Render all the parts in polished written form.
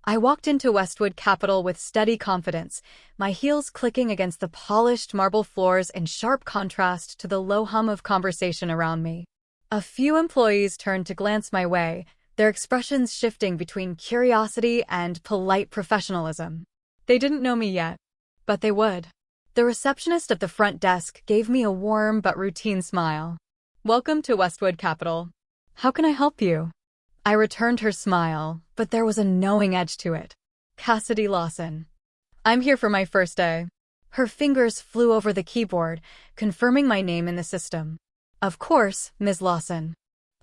I walked into Westwood Capital with steady confidence, my heels clicking against the polished marble floors in sharp contrast to the low hum of conversation around me. A few employees turned to glance my way, their expressions shifting between curiosity and polite professionalism. They didn't know me yet, but they would. The receptionist at the front desk gave me a warm but routine smile. "Welcome to Westwood Capital. How can I help you?" I returned her smile, but there was a knowing edge to it. "Cassidy Lawson. I'm here for my first day." Her fingers flew over the keyboard, confirming my name in the system. "Of course, Ms. Lawson.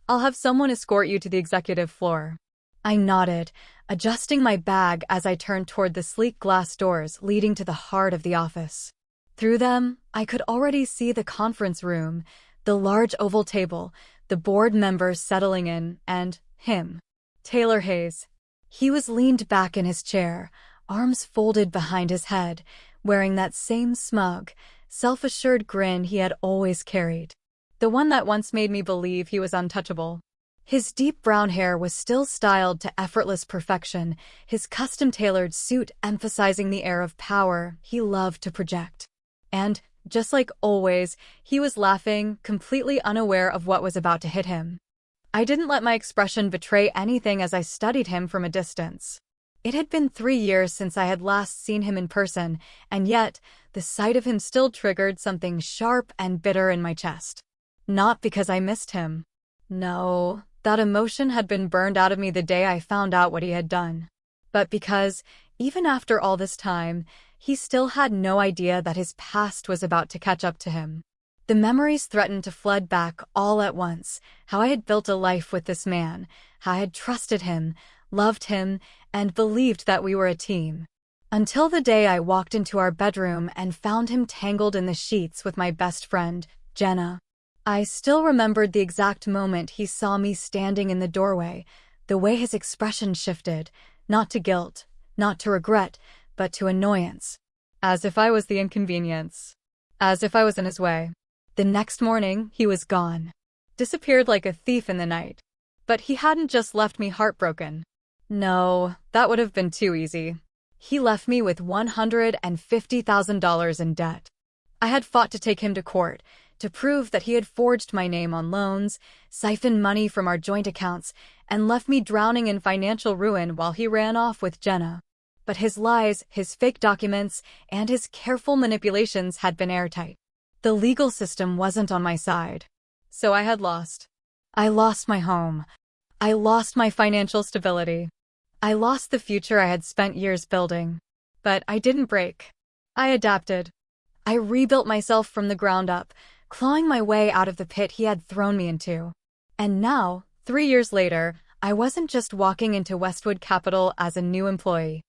I'll have someone escort you to the executive floor." I nodded, adjusting my bag as I turned toward the sleek glass doors leading to the heart of the office. Through them, I could already see the conference room, the large oval table, the board members settling in, and him. Taylor Hayes. He was leaned back in his chair, arms folded behind his head, wearing that same smug, self-assured grin he had always carried. The one that once made me believe he was untouchable. His deep brown hair was still styled to effortless perfection, his custom-tailored suit emphasizing the air of power he loved to project. And, just like always, he was laughing, completely unaware of what was about to hit him. I didn't let my expression betray anything as I studied him from a distance. It had been 3 years since I had last seen him in person, and yet, the sight of him still triggered something sharp and bitter in my chest. Not because I missed him. No, that emotion had been burned out of me the day I found out what he had done. But because, even after all this time, he still had no idea that his past was about to catch up to him. The memories threatened to flood back all at once, how I had built a life with this man, how I had trusted him, loved him, and believed that we were a team. Until the day I walked into our bedroom and found him tangled in the sheets with my best friend, Jenna. I still remembered the exact moment he saw me standing in the doorway, the way his expression shifted, not to guilt, not to regret, but to annoyance. As if I was the inconvenience. As if I was in his way. The next morning, he was gone. Disappeared like a thief in the night. But he hadn't just left me heartbroken. No, that would have been too easy. He left me with $150,000 in debt. I had fought to take him to court, to prove that he had forged my name on loans, siphoned money from our joint accounts, and left me drowning in financial ruin while he ran off with Jenna. But his lies, his fake documents, and his careful manipulations had been airtight. The legal system wasn't on my side. So I had lost. I lost my home. I lost my financial stability. I lost the future I had spent years building. But I didn't break. I adapted. I rebuilt myself from the ground up, clawing my way out of the pit he had thrown me into. And now, 3 years later, I wasn't just walking into Westwood Capital as a new employee.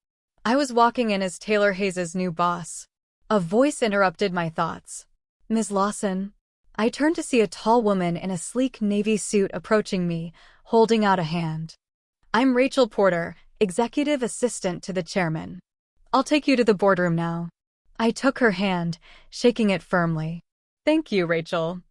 I was walking in as Taylor Hayes' new boss. A voice interrupted my thoughts. "Ms. Lawson." I turned to see a tall woman in a sleek navy suit approaching me, holding out a hand. "I'm Rachel Porter, executive assistant to the chairman. I'll take you to the boardroom now." I took her hand, shaking it firmly. "Thank you, Rachel.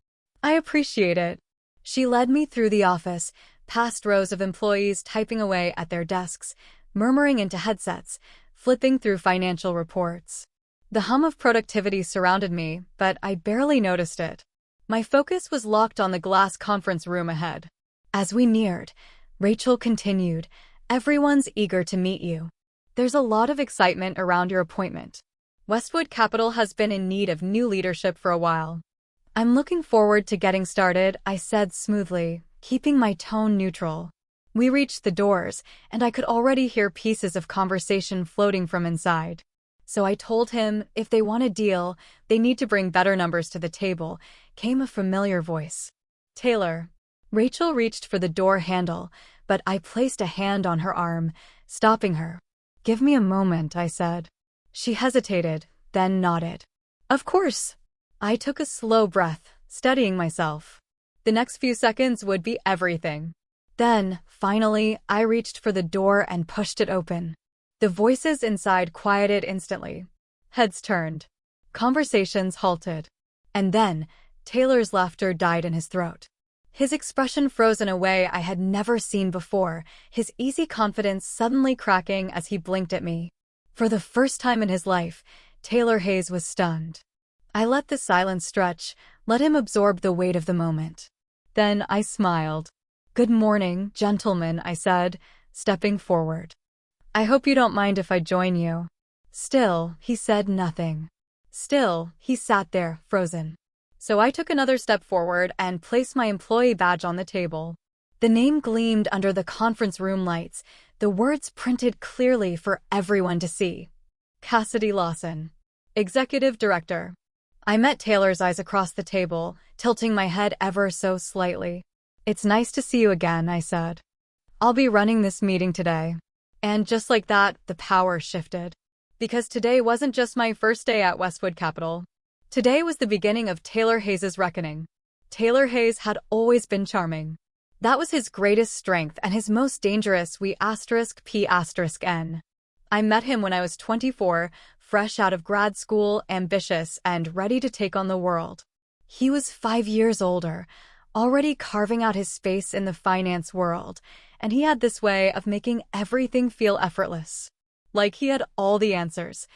I appreciate it." She led me through the office, past rows of employees typing away at their desks, murmuring into headsets, flipping through financial reports. The hum of productivity surrounded me, but I barely noticed it. My focus was locked on the glass conference room ahead. As we neared, Rachel continued, "Everyone's eager to meet you. There's a lot of excitement around your appointment. Westwood Capital has been in need of new leadership for a while." "I'm looking forward to getting started," I said smoothly, keeping my tone neutral. We reached the doors, and I could already hear pieces of conversation floating from inside. So I told him, if they want a deal, they need to bring better numbers to the table, came a familiar voice. "Taylor." Rachel reached for the door handle, but I placed a hand on her arm, stopping her. "Give me a moment," I said. She hesitated, then nodded. "Of course." I took a slow breath, steadying myself. The next few seconds would be everything. Then, finally, I reached for the door and pushed it open. The voices inside quieted instantly. Heads turned. Conversations halted. And then, Taylor's laughter died in his throat. His expression froze in a way I had never seen before, his easy confidence suddenly cracking as he blinked at me. For the first time in his life, Taylor Hayes was stunned. I let the silence stretch, let him absorb the weight of the moment. Then I smiled. "Good morning, gentlemen," I said, stepping forward. "I hope you don't mind if I join you." Still, he said nothing. Still, he sat there, frozen. So I took another step forward and placed my employee badge on the table. The name gleamed under the conference room lights, the words printed clearly for everyone to see. Cassidy Lawson, Executive Director. I met Taylor's eyes across the table, tilting my head ever so slightly. "It's nice to see you again," I said. "I'll be running this meeting today." And just like that, the power shifted. Because today wasn't just my first day at Westwood Capital. Today was the beginning of Taylor Hayes' reckoning. Taylor Hayes had always been charming. That was his greatest strength and his most dangerous P*N. I met him when I was 24, fresh out of grad school, ambitious, and ready to take on the world. He was 5 years older, already carving out his space in the finance world, and he had this way of making everything feel effortless. Like he had all the answers.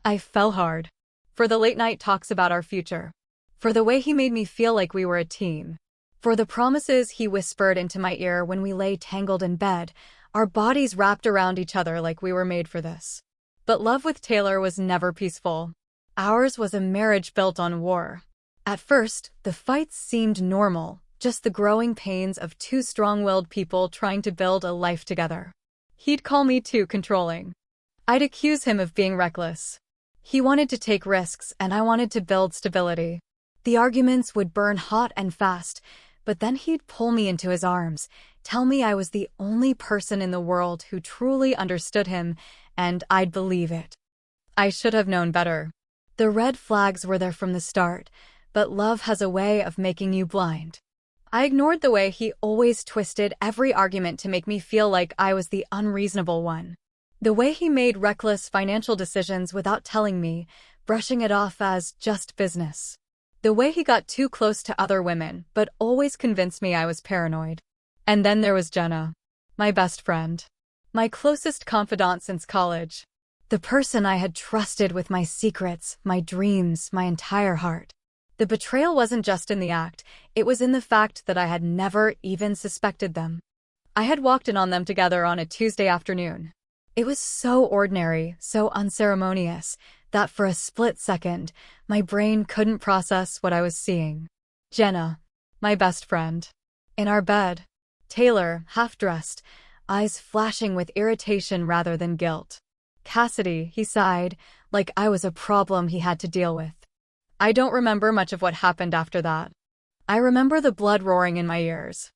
I fell hard. For the late-night talks about our future. For the way he made me feel like we were a team. For the promises he whispered into my ear when we lay tangled in bed, our bodies wrapped around each other like we were made for this. But love with Taylor was never peaceful. Ours was a marriage built on war. At first, the fights seemed normal, just the growing pains of two strong-willed people trying to build a life together. He'd call me too controlling. I'd accuse him of being reckless. He wanted to take risks, and I wanted to build stability. The arguments would burn hot and fast, but then he'd pull me into his arms, tell me I was the only person in the world who truly understood him, and I'd believe it. I should have known better. The red flags were there from the start, but love has a way of making you blind. I ignored the way he always twisted every argument to make me feel like I was the unreasonable one. The way he made reckless financial decisions without telling me, brushing it off as just business. The way he got too close to other women, but always convinced me I was paranoid. And then there was Jenna, my best friend. My closest confidant since college. The person I had trusted with my secrets, my dreams, my entire heart. The betrayal wasn't just in the act, it was in the fact that I had never even suspected them. I had walked in on them together on a Tuesday afternoon. It was so ordinary, so unceremonious, that for a split second, my brain couldn't process what I was seeing. Jenna, my best friend. In our bed. Taylor, half-dressed, eyes flashing with irritation rather than guilt. Cassidy, he sighed, like I was a problem he had to deal with. I don't remember much of what happened after that. I remember the blood roaring in my ears.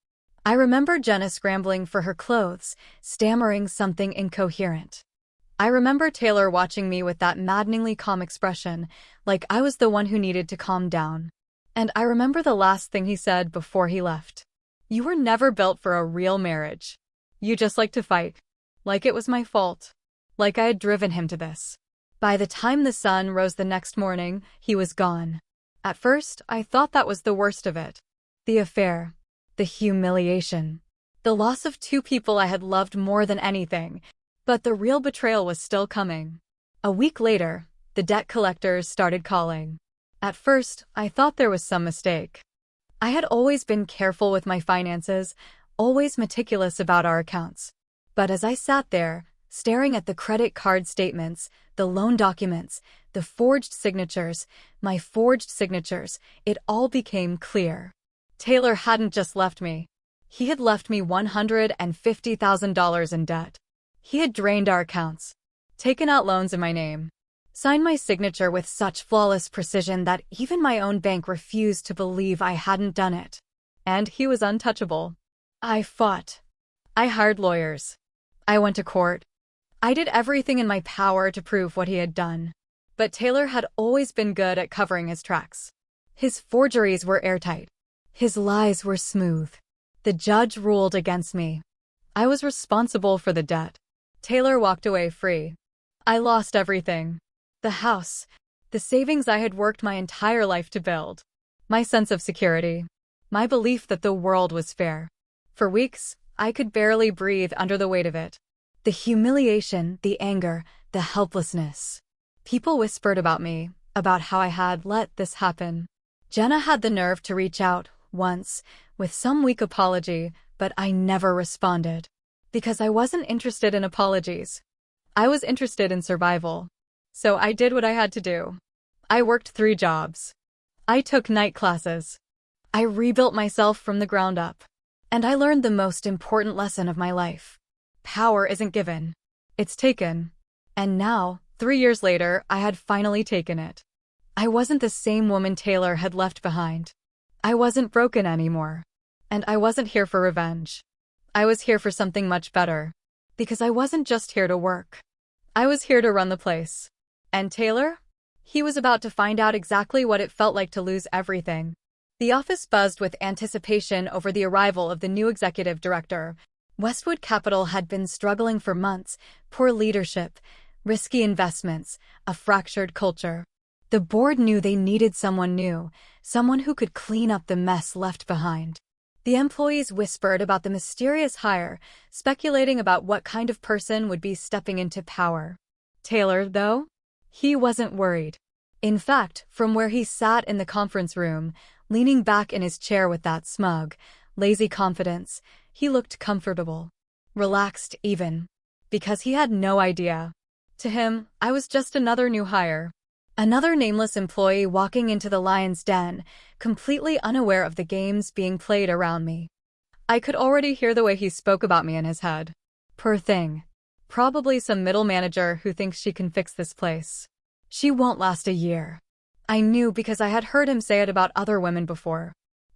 I remember Jenna scrambling for her clothes, stammering something incoherent. I remember Taylor watching me with that maddeningly calm expression, like I was the one who needed to calm down. And I remember the last thing he said before he left. "You were never built for a real marriage. You just like to fight." Like it was my fault. Like I had driven him to this. By the time the sun rose the next morning, he was gone. At first, I thought that was the worst of it. The affair. The humiliation. The loss of two people I had loved more than anything. But the real betrayal was still coming. A week later, the debt collectors started calling. At first, I thought there was some mistake. I had always been careful with my finances, always meticulous about our accounts. But as I sat there, staring at the credit card statements, the loan documents, the forged signatures, my forged signatures, it all became clear. Taylor hadn't just left me. He had left me $150,000 in debt. He had drained our accounts, taken out loans in my name, signed my signature with such flawless precision that even my own bank refused to believe I hadn't done it. And he was untouchable. I fought. I hired lawyers. I went to court. I did everything in my power to prove what he had done. But Taylor had always been good at covering his tracks. His forgeries were airtight. His lies were smooth. The judge ruled against me. I was responsible for the debt. Taylor walked away free. I lost everything. The house. The savings I had worked my entire life to build. My sense of security. my belief that the world was fair. For weeks, I could barely breathe under the weight of it. The humiliation, the anger, the helplessness. People whispered about me, about how I had let this happen. Jenna had the nerve to reach out, once, with some weak apology, but I never responded. Because I wasn't interested in apologies. I was interested in survival. So I did what I had to do. I worked 3 jobs. I took night classes. I rebuilt myself from the ground up. And I learned the most important lesson of my life. Power isn't given. It's taken. And now, 3 years later, I had finally taken it. I wasn't the same woman Taylor had left behind. I wasn't broken anymore. And I wasn't here for revenge. I was here for something much better. Because I wasn't just here to work. I was here to run the place. And Taylor? He was about to find out exactly what it felt like to lose everything. The office buzzed with anticipation over the arrival of the new executive director. Westwood Capital had been struggling for months, poor leadership, risky investments, a fractured culture. The board knew they needed someone new, someone who could clean up the mess left behind. The employees whispered about the mysterious hire, speculating about what kind of person would be stepping into power. Taylor, though? He wasn't worried. In fact, from where he sat in the conference room, leaning back in his chair with that smug, lazy confidence, he looked comfortable. Relaxed, even. Because he had no idea. To him, I was just another new hire. Another nameless employee walking into the lion's den, completely unaware of the games being played around me. I could already hear the way he spoke about me in his head. Poor thing. Probably some middle manager who thinks she can fix this place. She won't last a year. I knew because I had heard him say it about other women before.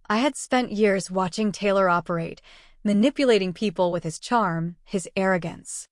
I had spent years watching Taylor operate, manipulating people with his charm, his arrogance.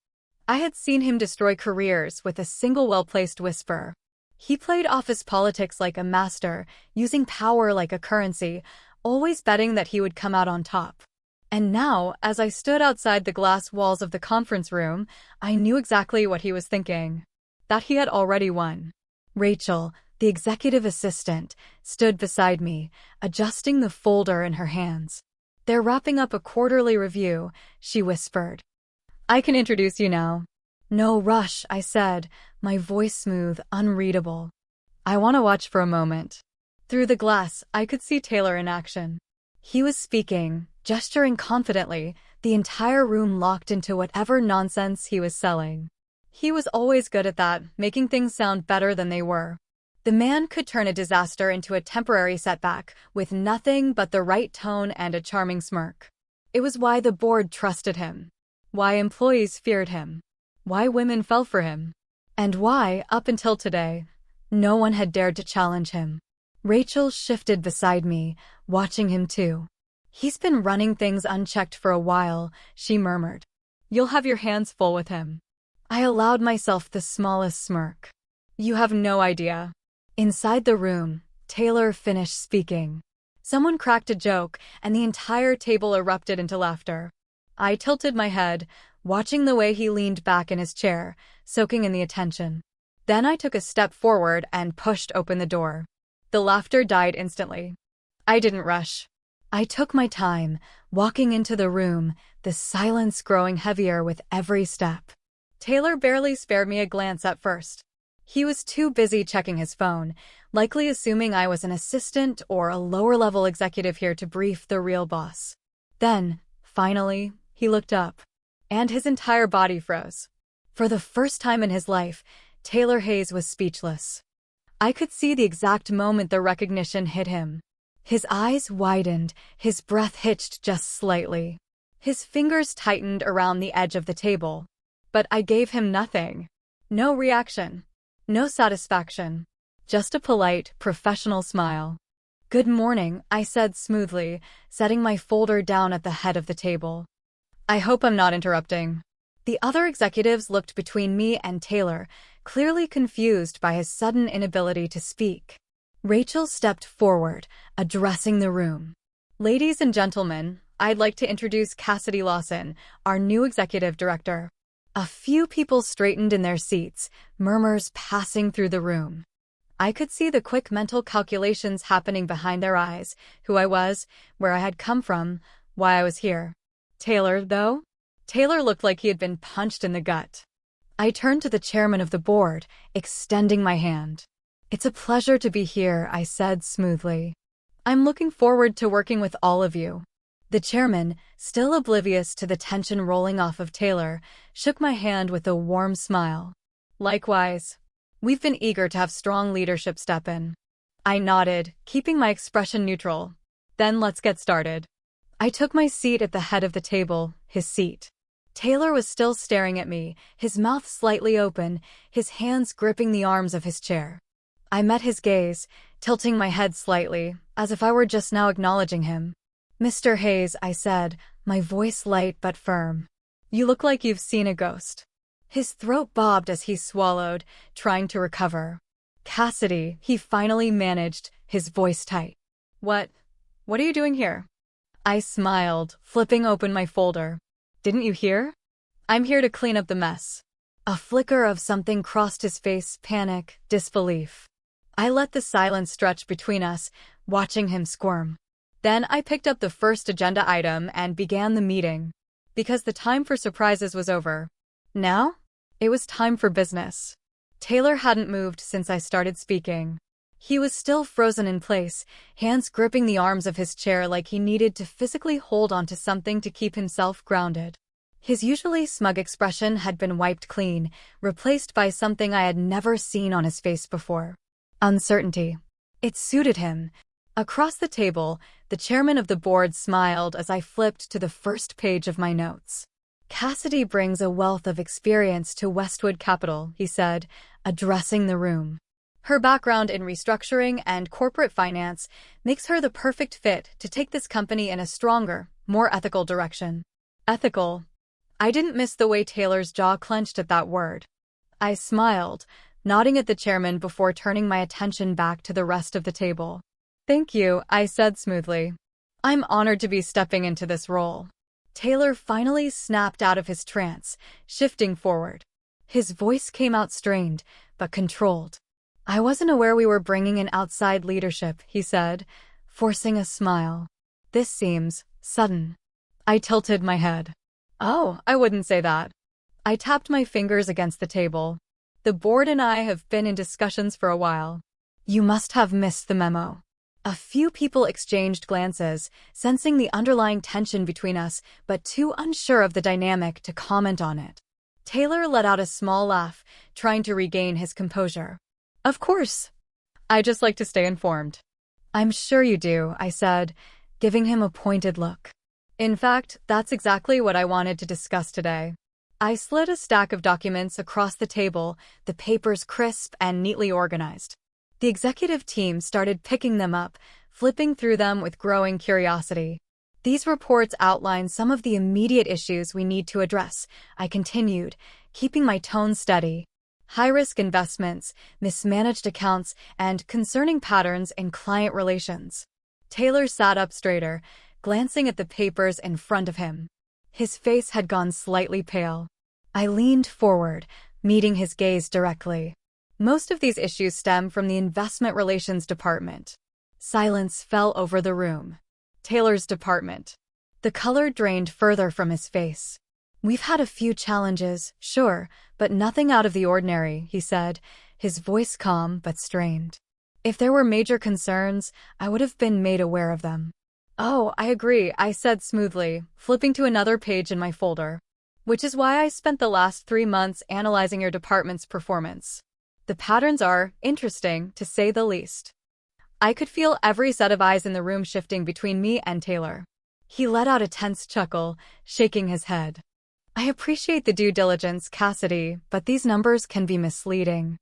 I had seen him destroy careers with a single well-placed whisper. He played office politics like a master, using power like a currency, always betting that he would come out on top. And now, as I stood outside the glass walls of the conference room, I knew exactly what he was thinking. That he had already won. Rachel, the executive assistant, stood beside me, adjusting the folder in her hands. "They're wrapping up a quarterly review," she whispered. "I can introduce you now." "No rush," I said, my voice smooth, unreadable. "I want to watch for a moment." Through the glass, I could see Taylor in action. He was speaking, gesturing confidently, the entire room locked into whatever nonsense he was selling. He was always good at that, making things sound better than they were. The man could turn a disaster into a temporary setback, with nothing but the right tone and a charming smirk. It was why the board trusted him. Why employees feared him. Why women fell for him. And why, up until today, no one had dared to challenge him. Rachel shifted beside me, watching him too. "He's been running things unchecked for a while," she murmured. "You'll have your hands full with him." I allowed myself the smallest smirk. "You have no idea." Inside the room, Taylor finished speaking. Someone cracked a joke, and the entire table erupted into laughter. I tilted my head, watching the way he leaned back in his chair, soaking in the attention. Then I took a step forward and pushed open the door. The laughter died instantly. I didn't rush. I took my time, walking into the room, the silence growing heavier with every step. Taylor barely spared me a glance at first. He was too busy checking his phone, likely assuming I was an assistant or a lower-level executive here to brief the real boss. Then, finally, he looked up. And his entire body froze. For the first time in his life, Taylor Hayes was speechless. I could see the exact moment the recognition hit him. His eyes widened, his breath hitched just slightly. His fingers tightened around the edge of the table. But I gave him nothing. No reaction. No satisfaction. Just a polite, professional smile. "Good morning," I said smoothly, setting my folder down at the head of the table. "I hope I'm not interrupting." The other executives looked between me and Taylor, clearly confused by his sudden inability to speak. Rachel stepped forward, addressing the room. "Ladies and gentlemen, I'd like to introduce Cassidy Lawson, our new executive director." A few people straightened in their seats, murmurs passing through the room. I could see the quick mental calculations happening behind their eyes, who I was, where I had come from, why I was here. Taylor, though? Taylor looked like he had been punched in the gut. I turned to the chairman of the board, extending my hand. "It's a pleasure to be here," I said smoothly. "I'm looking forward to working with all of you." The chairman, still oblivious to the tension rolling off of Taylor, shook my hand with a warm smile. "Likewise. We've been eager to have strong leadership step in." I nodded, keeping my expression neutral. "Then let's get started." I took my seat at the head of the table, his seat. Taylor was still staring at me, his mouth slightly open, his hands gripping the arms of his chair. I met his gaze, tilting my head slightly, as if I were just now acknowledging him. "Mr. Hayes," I said, my voice light but firm. "You look like you've seen a ghost." His throat bobbed as he swallowed, trying to recover. "Cassidy," he finally managed, his voice tight. What are you doing here?" I smiled, flipping open my folder. "Didn't you hear? I'm here to clean up the mess." A flicker of something crossed his face, panic, disbelief. I let the silence stretch between us, watching him squirm. Then I picked up the first agenda item and began the meeting. Because the time for surprises was over. Now, it was time for business. Taylor hadn't moved since I started speaking. He was still frozen in place, hands gripping the arms of his chair like he needed to physically hold onto something to keep himself grounded. His usually smug expression had been wiped clean, replaced by something I had never seen on his face before. Uncertainty. It suited him. Across the table, the chairman of the board smiled as I flipped to the first page of my notes. "Cassidy brings a wealth of experience to Westwood Capital," he said, addressing the room. "Her background in restructuring and corporate finance makes her the perfect fit to take this company in a stronger, more ethical direction." Ethical. I didn't miss the way Taylor's jaw clenched at that word. I smiled, nodding at the chairman before turning my attention back to the rest of the table. "Thank you," I said smoothly. "I'm honored to be stepping into this role." Taylor finally snapped out of his trance, shifting forward. His voice came out strained, but controlled. "I wasn't aware we were bringing in outside leadership," he said, forcing a smile. "This seems sudden." I tilted my head. "Oh, I wouldn't say that." I tapped my fingers against the table. "The board and I have been in discussions for a while." "You must have missed the memo." A few people exchanged glances, sensing the underlying tension between us, but too unsure of the dynamic to comment on it. Taylor let out a small laugh, trying to regain his composure. "Of course. I just like to stay informed." "I'm sure you do," I said, giving him a pointed look. "In fact, that's exactly what I wanted to discuss today." I slid a stack of documents across the table, the papers crisp and neatly organized. The executive team started picking them up, flipping through them with growing curiosity. "These reports outline some of the immediate issues we need to address," I continued, keeping my tone steady. "High-risk investments, mismanaged accounts, and concerning patterns in client relations." Taylor sat up straighter, glancing at the papers in front of him. His face had gone slightly pale. I leaned forward, meeting his gaze directly. "Most of these issues stem from the Investment Relations Department." Silence fell over the room. Taylor's department. The color drained further from his face. "We've had a few challenges, sure, but nothing out of the ordinary," he said, his voice calm but strained. "If there were major concerns, I would have been made aware of them." "Oh, I agree," I said smoothly, flipping to another page in my folder. "Which is why I spent the last 3 months analyzing your department's performance. The patterns are interesting, to say the least." I could feel every set of eyes in the room shifting between me and Taylor. He let out a tense chuckle, shaking his head. "I appreciate the due diligence, Cassidy, but these numbers can be misleading."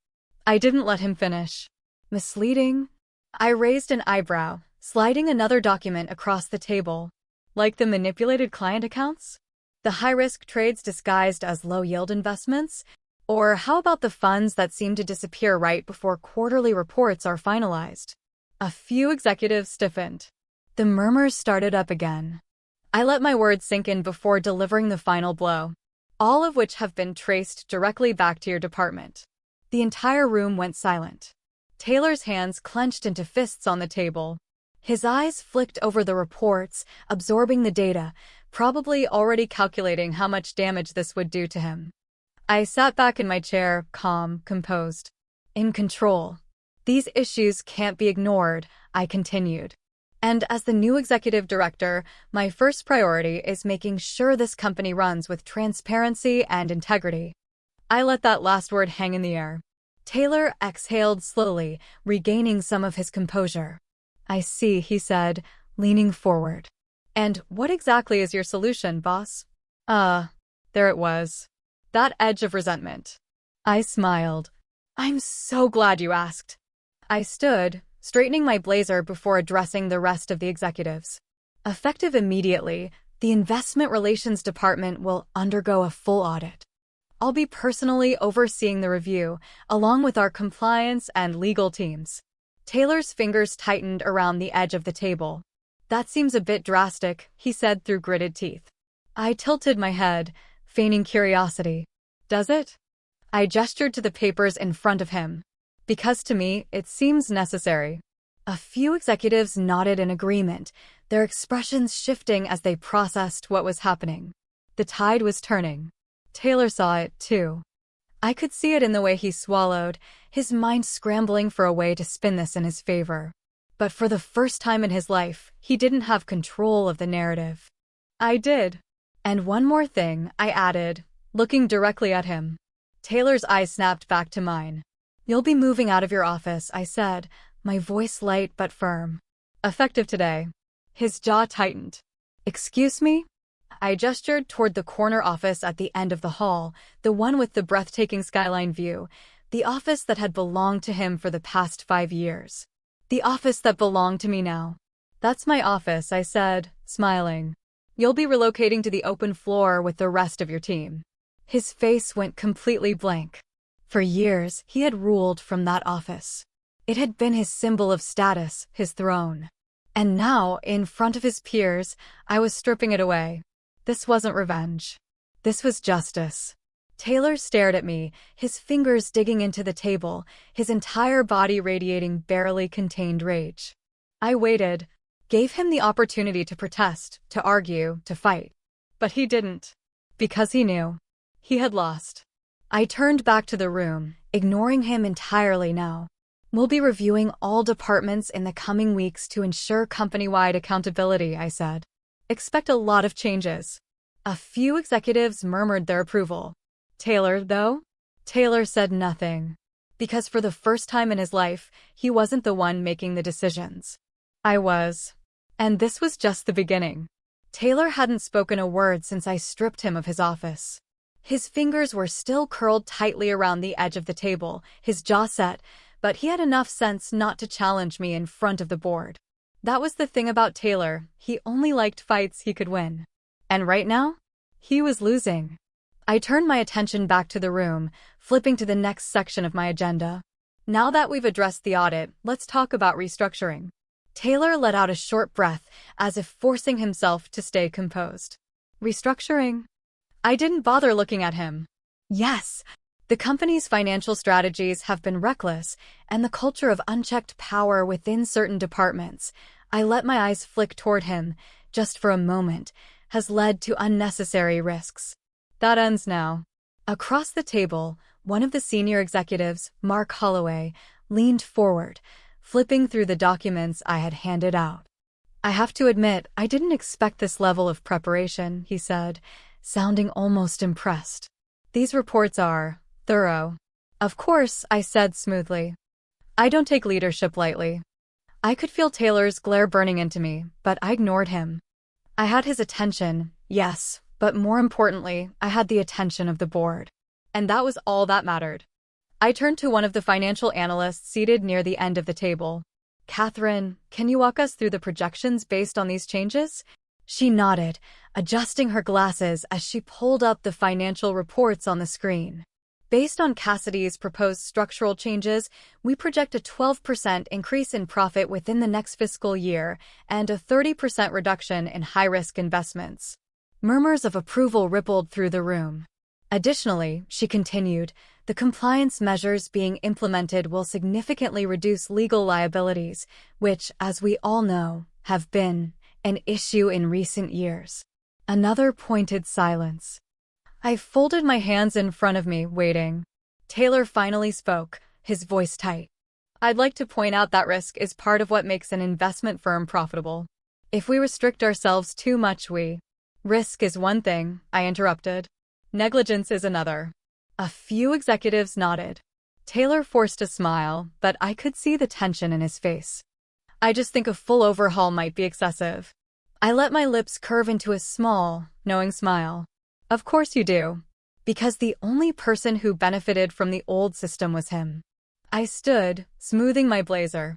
I didn't let him finish. "Misleading?" I raised an eyebrow, sliding another document across the table. "Like the manipulated client accounts? The high-risk trades disguised as low-yield investments? Or how about the funds that seem to disappear right before quarterly reports are finalized?" A few executives stiffened. The murmurs started up again. I let my words sink in before delivering the final blow. "All of which have been traced directly back to your department." The entire room went silent. Taylor's hands clenched into fists on the table. His eyes flicked over the reports, absorbing the data, probably already calculating how much damage this would do to him. I sat back in my chair, calm, composed. In control. These issues can't be ignored, I continued. And as the new executive director, my first priority is making sure this company runs with transparency and integrity. I let that last word hang in the air. Taylor exhaled slowly, regaining some of his composure. I see, he said, leaning forward. And what exactly is your solution, boss? There it was. That edge of resentment. I smiled. I'm so glad you asked. I stood, straightening my blazer before addressing the rest of the executives. Effective immediately, the Investment Relations Department will undergo a full audit. I'll be personally overseeing the review, along with our compliance and legal teams. Taylor's fingers tightened around the edge of the table. That seems a bit drastic, he said through gritted teeth. I tilted my head, feigning curiosity. Does it? I gestured to the papers in front of him. Because to me, it seems necessary. A few executives nodded in agreement, their expressions shifting as they processed what was happening. The tide was turning. Taylor saw it, too. I could see it in the way he swallowed, his mind scrambling for a way to spin this in his favor. But for the first time in his life, he didn't have control of the narrative. I did. And one more thing, I added, looking directly at him. Taylor's eyes snapped back to mine. You'll be moving out of your office, I said, my voice light but firm. Effective today. His jaw tightened. Excuse me? I gestured toward the corner office at the end of the hall, the one with the breathtaking skyline view, the office that had belonged to him for the past 5 years. The office that belonged to me now. That's my office, I said, smiling. You'll be relocating to the open floor with the rest of your team. His face went completely blank. For years, he had ruled from that office. It had been his symbol of status, his throne. And now, in front of his peers, I was stripping it away. This wasn't revenge. This was justice. Taylor stared at me, his fingers digging into the table, his entire body radiating barely contained rage. I waited, gave him the opportunity to protest, to argue, to fight. But he didn't. Because he knew. He had lost. I turned back to the room, ignoring him entirely now. We'll be reviewing all departments in the coming weeks to ensure company-wide accountability, I said. Expect a lot of changes. A few executives murmured their approval. Taylor, though? Taylor said nothing. Because for the first time in his life, he wasn't the one making the decisions. I was. And this was just the beginning. Taylor hadn't spoken a word since I stripped him of his office. His fingers were still curled tightly around the edge of the table, his jaw set, but he had enough sense not to challenge me in front of the board. That was the thing about Taylor, he only liked fights he could win. And right now, he was losing. I turned my attention back to the room, flipping to the next section of my agenda. Now that we've addressed the audit, let's talk about restructuring. Taylor let out a short breath, as if forcing himself to stay composed. Restructuring? I didn't bother looking at him. Yes, the company's financial strategies have been reckless, and the culture of unchecked power within certain departments, I let my eyes flick toward him, just for a moment, has led to unnecessary risks. That ends now. Across the table, one of the senior executives, Mark Holloway, leaned forward, flipping through the documents I had handed out. I have to admit, I didn't expect this level of preparation, he said, sounding almost impressed. These reports are thorough. Of course, I said smoothly. I don't take leadership lightly. I could feel Taylor's glare burning into me, but I ignored him. I had his attention, yes, but more importantly, I had the attention of the board. And that was all that mattered. I turned to one of the financial analysts seated near the end of the table. Catherine, can you walk us through the projections based on these changes? She nodded, adjusting her glasses as she pulled up the financial reports on the screen. Based on Cassidy's proposed structural changes, we project a 12% increase in profit within the next fiscal year and a 30% reduction in high-risk investments. Murmurs of approval rippled through the room. Additionally, she continued, the compliance measures being implemented will significantly reduce legal liabilities, which, as we all know, have been an issue in recent years. Another pointed silence. I folded my hands in front of me, waiting. Taylor finally spoke, his voice tight. I'd like to point out that risk is part of what makes an investment firm profitable. If we restrict ourselves too much, Risk is one thing, I interrupted. Negligence is another. A few executives nodded. Taylor forced a smile, but I could see the tension in his face. I just think a full overhaul might be excessive. I let my lips curve into a small, knowing smile. Of course you do. Because the only person who benefited from the old system was him. I stood, smoothing my blazer.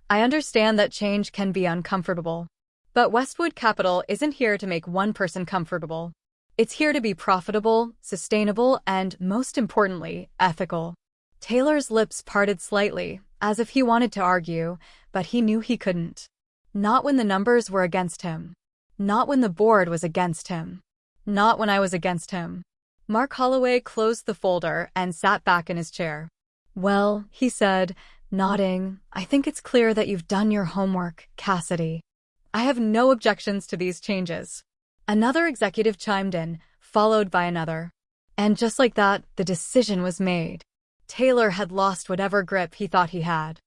I understand that change can be uncomfortable. But Westwood Capital isn't here to make one person comfortable. It's here to be profitable, sustainable, and, most importantly, ethical. Taylor's lips parted slightly, as if he wanted to argue, but he knew he couldn't. Not when the numbers were against him. Not when the board was against him. Not when I was against him. Mark Holloway closed the folder and sat back in his chair. Well, he said, nodding, I think it's clear that you've done your homework, Cassidy. I have no objections to these changes. Another executive chimed in, followed by another. And just like that, the decision was made. Taylor had lost whatever grip he thought he had.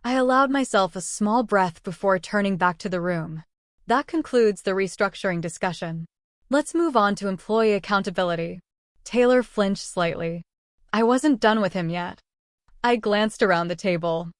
I allowed myself a small breath before turning back to the room. That concludes the restructuring discussion. Let's move on to employee accountability. Taylor flinched slightly. I wasn't done with him yet. I glanced around the table.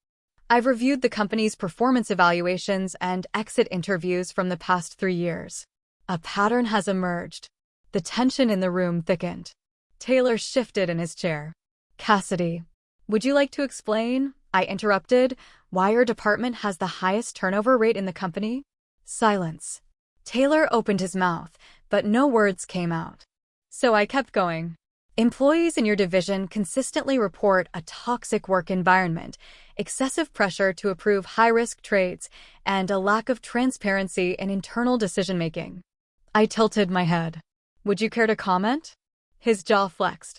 I've reviewed the company's performance evaluations and exit interviews from the past 3 years. A pattern has emerged. The tension in the room thickened. Taylor shifted in his chair. Cassidy, would you like to explain, I interrupted, why your department has the highest turnover rate in the company? Silence. Taylor opened his mouth, but no words came out. So I kept going. Employees in your division consistently report a toxic work environment, excessive pressure to approve high-risk trades, and a lack of transparency in internal decision-making. I tilted my head. Would you care to comment? His jaw flexed.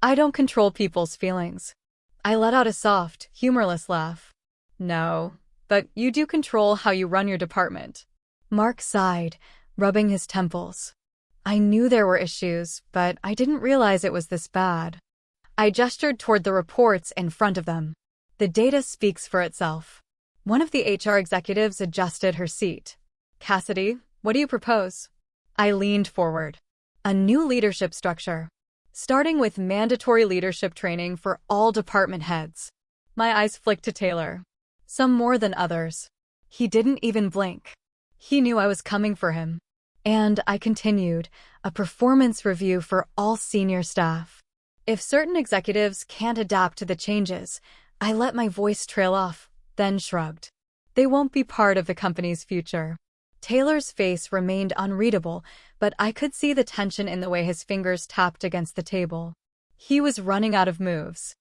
I don't control people's feelings. I let out a soft, humorless laugh. No, but you do control how you run your department. Mark sighed, rubbing his temples. I knew there were issues, but I didn't realize it was this bad. I gestured toward the reports in front of them. The data speaks for itself. One of the HR executives adjusted her seat. Cassidy, what do you propose? I leaned forward. A new leadership structure. Starting with mandatory leadership training for all department heads. My eyes flicked to Taylor. Some more than others. He didn't even blink. He knew I was coming for him. And I continued, a performance review for all senior staff. If certain executives can't adapt to the changes, I let my voice trail off, then shrugged. They won't be part of the company's future. Taylor's face remained unreadable, but I could see the tension in the way his fingers tapped against the table. He was running out of moves.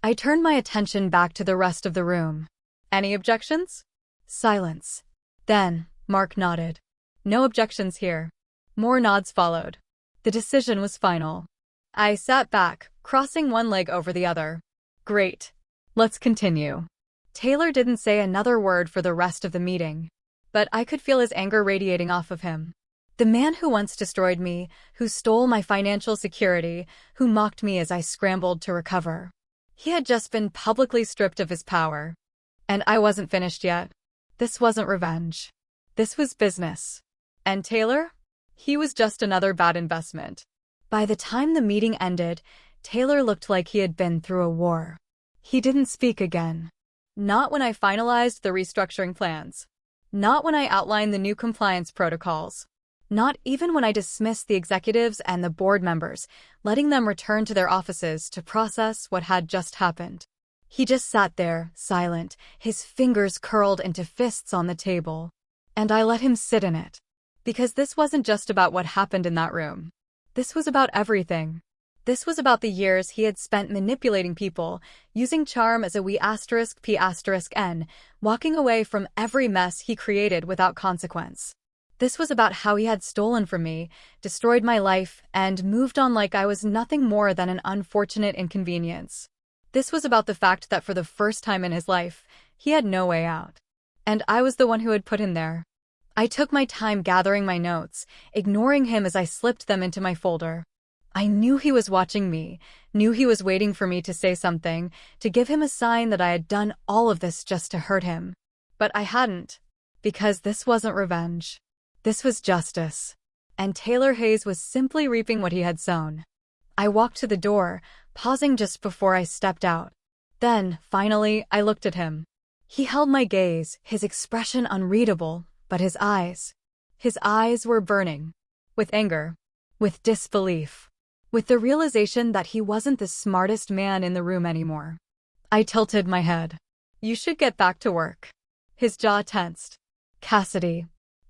I turned my attention back to the rest of the room. Any objections? Silence. Then, Mark nodded. No objections here. More nods followed. The decision was final. I sat back, crossing one leg over the other. Great. Let's continue. Taylor didn't say another word for the rest of the meeting, but I could feel his anger radiating off of him. The man who once destroyed me, who stole my financial security, who mocked me as I scrambled to recover. He had just been publicly stripped of his power. And I wasn't finished yet. This wasn't revenge. This was business. And Taylor? He was just another bad investment. By the time the meeting ended, Taylor looked like he had been through a war. He didn't speak again. Not when I finalized the restructuring plans. Not when I outlined the new compliance protocols. Not even when I dismissed the executives and the board members, letting them return to their offices to process what had just happened. He just sat there, silent, his fingers curled into fists on the table. And I let him sit in it. Because this wasn't just about what happened in that room. This was about everything. This was about the years he had spent manipulating people, using charm as a we*P*N, walking away from every mess he created without consequence. This was about how he had stolen from me, destroyed my life, and moved on like I was nothing more than an unfortunate inconvenience. This was about the fact that for the first time in his life, he had no way out. And I was the one who had put him there. I took my time gathering my notes, ignoring him as I slipped them into my folder. I knew he was watching me, knew he was waiting for me to say something, to give him a sign that I had done all of this just to hurt him. But I hadn't, because this wasn't revenge. This was justice. And Taylor Hayes was simply reaping what he had sown. I walked to the door, pausing just before I stepped out. Then, finally, I looked at him. He held my gaze, his expression unreadable, but his eyes were burning. With anger. With disbelief. With the realization that he wasn't the smartest man in the room anymore. I tilted my head. You should get back to work. His jaw tensed. Cassidy.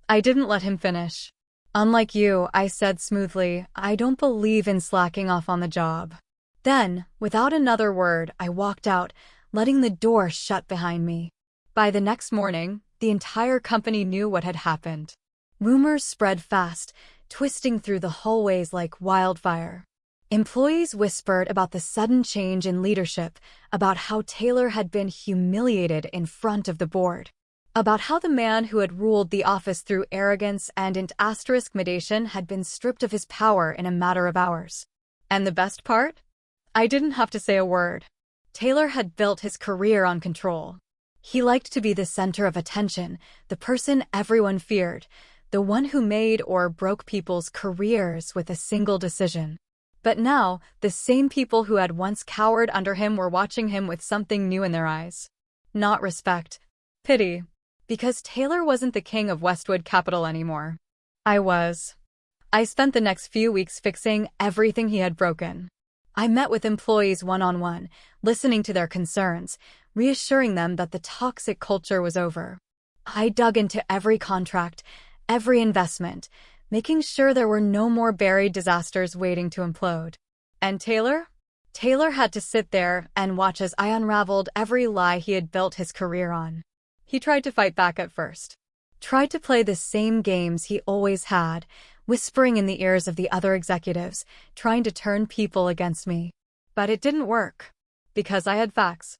I didn't let him finish. Unlike you, I said smoothly, I don't believe in slacking off on the job. Then, without another word, I walked out, letting the door shut behind me. By the next morning, the entire company knew what had happened. Rumors spread fast, twisting through the hallways like wildfire. Employees whispered about the sudden change in leadership, about how Taylor had been humiliated in front of the board, about how the man who had ruled the office through arrogance and intimidation had been stripped of his power in a matter of hours. And the best part? I didn't have to say a word. Taylor had built his career on control. He liked to be the center of attention, the person everyone feared, the one who made or broke people's careers with a single decision. But now, the same people who had once cowered under him were watching him with something new in their eyes. Not respect. Pity. Because Taylor wasn't the king of Westwood Capital anymore. I was. I spent the next few weeks fixing everything he had broken. I met with employees one-on-one, listening to their concerns, reassuring them that the toxic culture was over. I dug into every contract, every investment, making sure there were no more buried disasters waiting to implode. And Taylor? Taylor had to sit there and watch as I unraveled every lie he had built his career on. He tried to fight back at first. Tried to play the same games he always had, whispering in the ears of the other executives, trying to turn people against me. But it didn't work. Because I had facts.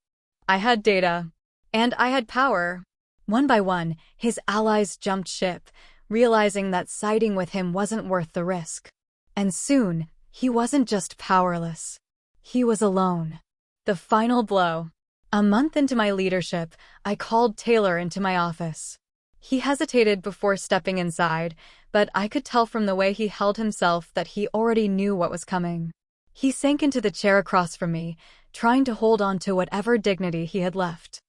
I had data. And I had power. One by one, his allies jumped ship, realizing that siding with him wasn't worth the risk. And soon, he wasn't just powerless. He was alone. The final blow. A month into my leadership, I called Taylor into my office. He hesitated before stepping inside, but I could tell from the way he held himself that he already knew what was coming. He sank into the chair across from me, trying to hold on to whatever dignity he had left.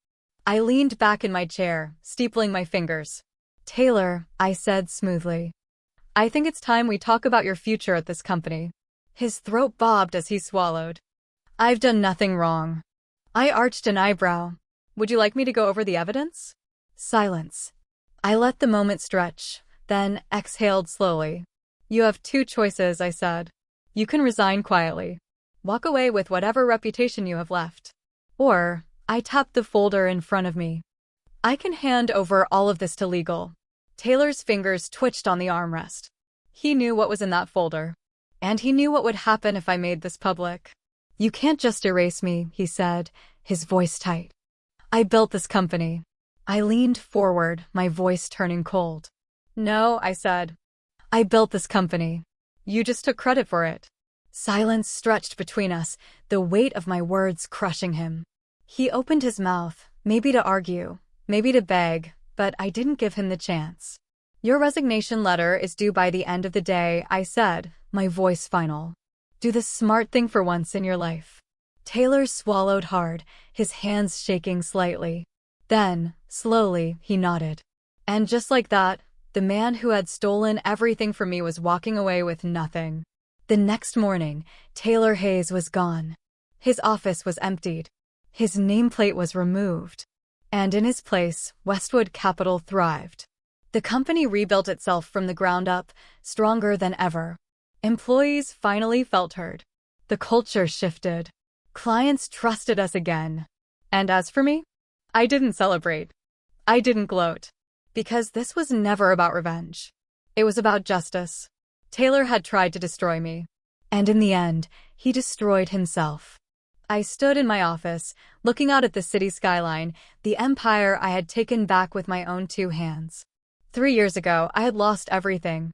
I leaned back in my chair, steepling my fingers. Taylor, I said smoothly. I think it's time we talk about your future at this company. His throat bobbed as he swallowed. I've done nothing wrong. I arched an eyebrow. Would you like me to go over the evidence? Silence. I let the moment stretch, then exhaled slowly. You have two choices, I said. You can resign quietly. Walk away with whatever reputation you have left. Or, I tapped the folder in front of me. I can hand over all of this to legal. Taylor's fingers twitched on the armrest. He knew what was in that folder. And he knew what would happen if I made this public. You can't just erase me, he said, his voice tight. I built this company. I leaned forward, my voice turning cold. No, I said. I built this company. You just took credit for it. Silence stretched between us, the weight of my words crushing him. He opened his mouth, maybe to argue, maybe to beg, but I didn't give him the chance. Your resignation letter is due by the end of the day, I said, my voice final. Do the smart thing for once in your life. Taylor swallowed hard, his hands shaking slightly. Then, slowly, he nodded. And just like that, the man who had stolen everything from me was walking away with nothing. The next morning, Taylor Hayes was gone. His office was emptied. His nameplate was removed. And in his place, Westwood Capital thrived. The company rebuilt itself from the ground up, stronger than ever. Employees finally felt heard. The culture shifted. Clients trusted us again. And as for me, I didn't celebrate. I didn't gloat. Because this was never about revenge. It was about justice. Taylor had tried to destroy me. And in the end, he destroyed himself. I stood in my office, looking out at the city skyline, the empire I had taken back with my own two hands. 3 years ago, I had lost everything.